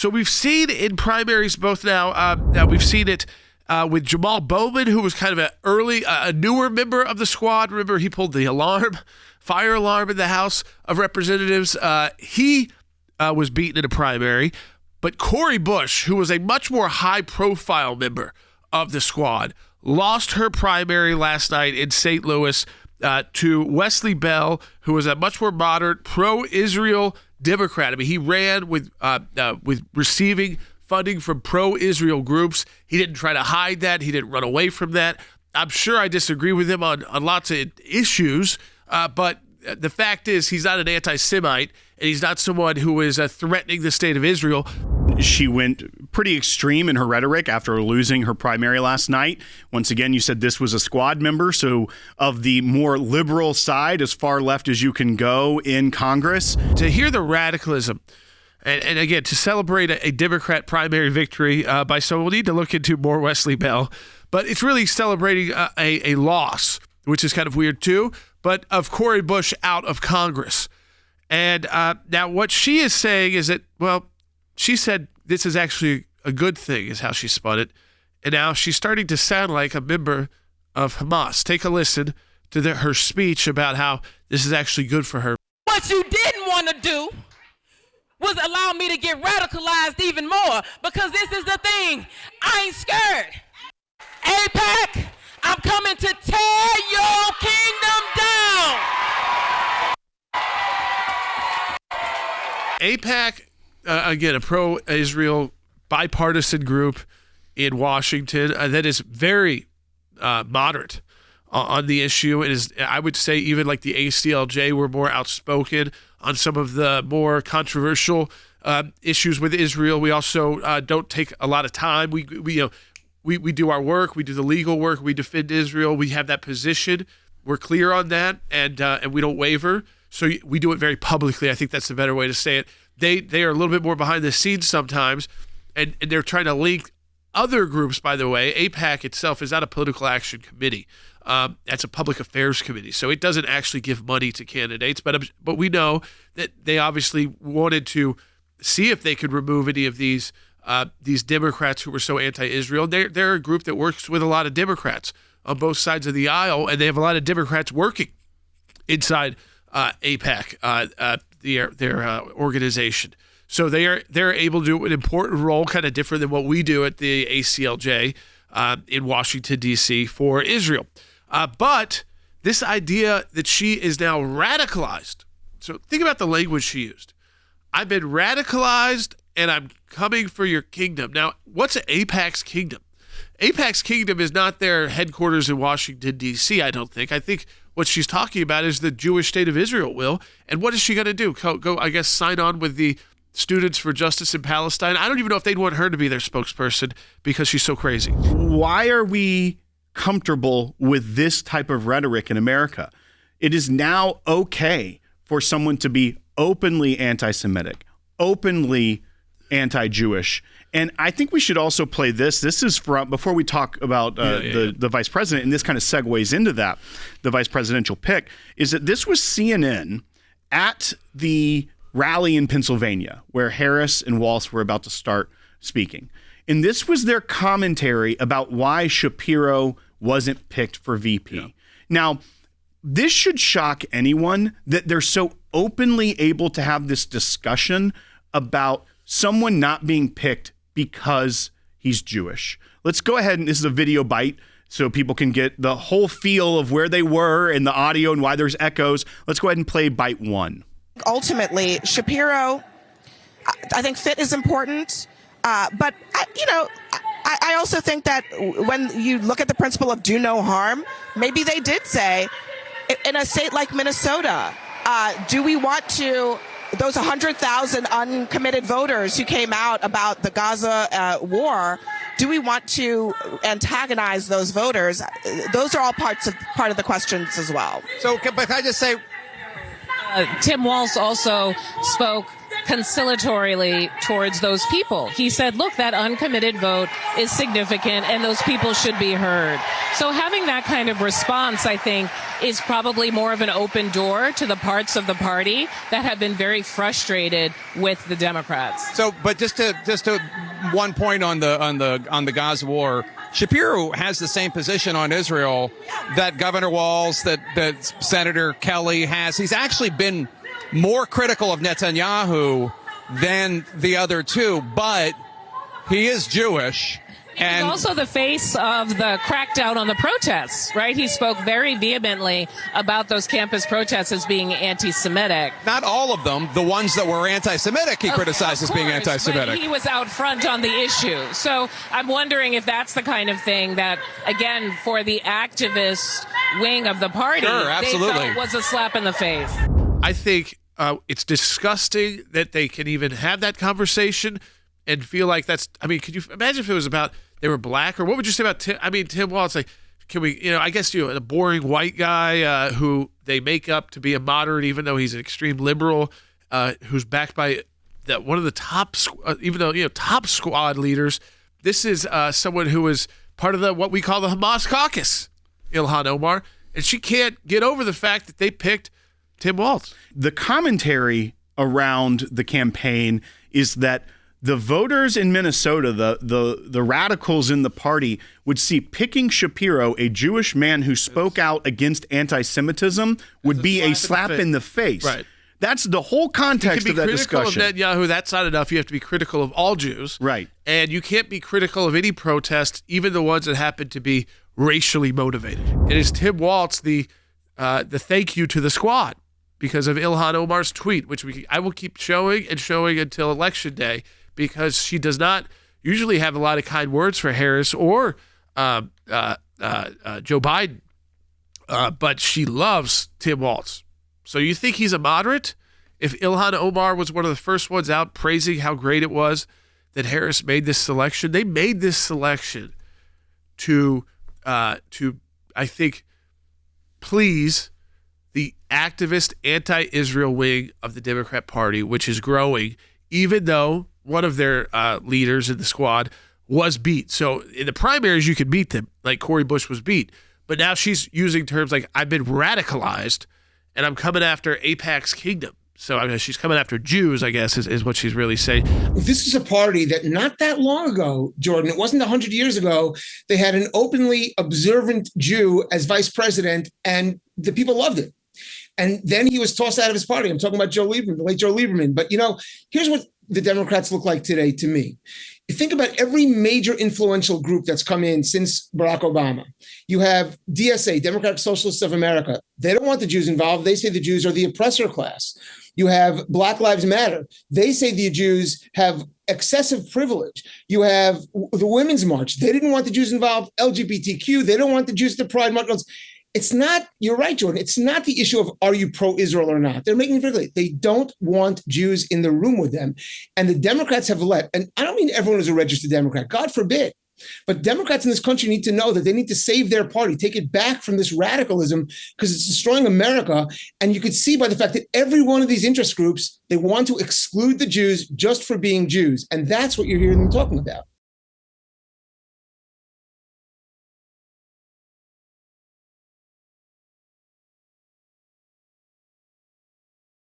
So we've seen in primaries both now, we've seen it with Jamaal Bowman, who was kind of a newer member of the squad. Remember, he pulled the fire alarm in the House of Representatives. He was beaten in a primary. But Cori Bush, who was a much more high-profile member of the squad, lost her primary last night in St. Louis to Wesley Bell, who was a much more moderate, pro-Israel Democrat. I mean, he ran with receiving funding from pro-Israel groups. He didn't try to hide that. He didn't run away from that. I'm sure I disagree with him on lots of issues, but the fact is he's not an anti-Semite, and he's not someone who is threatening the state of Israel. She went pretty extreme in her rhetoric after losing her primary last night. Once again, you said this was a squad member, so of the more liberal side, as far left as you can go in Congress. To hear the radicalism, and again, to celebrate a Democrat primary victory by someone, we'll need to look into more Wesley Bell, but it's really celebrating a loss, which is kind of weird too, but of Cori Bush out of Congress. And now what she is saying is that, well, she said this is actually a good thing, is how she spun it. And now she's starting to sound like a member of Hamas. Take a listen to her speech about how this is actually good for her. What you didn't want to do was allow me to get radicalized even more, because this is the thing. I ain't scared. AIPAC, I'm coming to tear your kingdom down. AIPAC, again, a pro-Israel bipartisan group in Washington that is very moderate on the issue. It is, I would say, even like the ACLJ were more outspoken on some of the more controversial issues with Israel. We also don't take a lot of time. We do our work. We do the legal work. We defend Israel. We have that position. We're clear on that, and we don't waver. So we do it very publicly. I think that's the better way to say it. They are a little bit more behind the scenes sometimes, and they're trying to link other groups, by the way. AIPAC itself is not a political action committee. That's a public affairs committee. So it doesn't actually give money to candidates, but we know that they obviously wanted to see if they could remove any of these Democrats who were so anti-Israel. They're a group that works with a lot of Democrats on both sides of the aisle, and they have a lot of Democrats working inside AIPAC, their organization. So they're able to do an important role, kind of different than what we do at the ACLJ in Washington, D.C. for Israel. But this idea that she is now radicalized. So think about the language she used. I've been radicalized and I'm coming for your kingdom. Now, what's AIPAC's kingdom? AIPAC's kingdom is not their headquarters in Washington, D.C., I don't think. I think what she's talking about is the Jewish state of Israel, Will. And what is she going to do? Go, I guess, sign on with the Students for Justice in Palestine? I don't even know if they'd want her to be their spokesperson because she's so crazy. Why are we comfortable with this type of rhetoric in America? It is now okay for someone to be openly anti-Semitic, openly anti-Jewish. And I think we should also play this. This is from, before we talk about the vice president, and this kind of segues into that, the vice presidential pick, is that this was CNN at the rally in Pennsylvania where Harris and Walz were about to start speaking. And this was their commentary about why Shapiro wasn't picked for VP. Yeah. Now, this should shock anyone that they're so openly able to have this discussion about someone not being picked because he's Jewish. Let's go ahead, and this is a video bite so people can get the whole feel of where they were in the audio and why there's echoes. Let's go ahead and play bite one. Ultimately, Shapiro, I think fit is important, but I also think that when you look at the principle of do no harm, maybe they did say, in a state like Minnesota, do we want to, those 100,000 uncommitted voters who came out about the Gaza war, do we want to antagonize those voters? Those are all part of the questions as well. So, but can I just say, Tim Walz also spoke conciliatorily towards those people. He said, look, that uncommitted vote is significant and those people should be heard. So having that kind of response, I think, is probably more of an open door to the parts of the party that have been very frustrated with the Democrats. So, but just to one point on the Gaza war, Shapiro has the same position on Israel that Governor Walz, that Senator Kelly has. He's actually been more critical of Netanyahu than the other two, but he is Jewish. And he's also the face of the crackdown on the protests, right? He spoke very vehemently about those campus protests as being anti-Semitic. Not all of them. The ones that were anti-Semitic, he criticized as being anti-Semitic. But he was out front on the issue. So I'm wondering if that's the kind of thing that, again, for the activist wing of the party, they felt was a slap in the face. I think it's disgusting that they can even have that conversation and feel like that's, I mean, could you imagine if it was about they were black, or what would you say about Tim Walz? Like, can we, I guess, a boring white guy who they make up to be a moderate, even though he's an extreme liberal, who's backed by one of the top, top squad leaders. This is someone who is part of what we call the Hamas caucus, Ilhan Omar, and she can't get over the fact that they picked Tim Walz. The commentary around the campaign is that the voters in Minnesota, the radicals in the party, would see picking Shapiro, a Jewish man who spoke out against anti-Semitism, would be a slap in the face. Right. That's the whole context of that discussion. You can be critical of Netanyahu. That's not enough. You have to be critical of all Jews. Right. And you can't be critical of any protest, even the ones that happen to be racially motivated. It is Tim Walz, the thank you to the squad because of Ilhan Omar's tweet, which I will keep showing until Election Day, because she does not usually have a lot of kind words for Harris or Joe Biden, but she loves Tim Walz. So you think he's a moderate? If Ilhan Omar was one of the first ones out praising how great it was that Harris made this selection, they made this selection to I think, please the activist anti-Israel wing of the Democrat Party, which is growing, even though one of their leaders in the squad was beat. So in the primaries, you could beat them, like Cori Bush was beat. But now she's using terms like, I've been radicalized, and I'm coming after AIPAC's kingdom. So she's coming after Jews, I guess, is what she's really saying. This is a party that not that long ago, Jordan, it wasn't 100 years ago, they had an openly observant Jew as vice president, and the people loved it. And then he was tossed out of his party. I'm talking about Joe Lieberman, the late Joe Lieberman. But, here's what the Democrats look like today to me. You think about every major influential group that's come in since Barack Obama. You have DSA, Democratic Socialists of America. They don't want the Jews involved. They say the Jews are the oppressor class. You have Black Lives Matter. They say the Jews have excessive privilege. You have the Women's March. They didn't want the Jews involved. LGBTQ. They don't want the Jews to Pride March. It's not, you're right, Jordan, it's not the issue of are you pro-Israel or not. They're making it very clear. They don't want Jews in the room with them. And the Democrats have let, and I don't mean everyone is a registered Democrat, God forbid. But Democrats in this country need to know that they need to save their party, take it back from this radicalism, because it's destroying America. And you could see by the fact that every one of these interest groups, they want to exclude the Jews just for being Jews. And that's what you're hearing them talking about.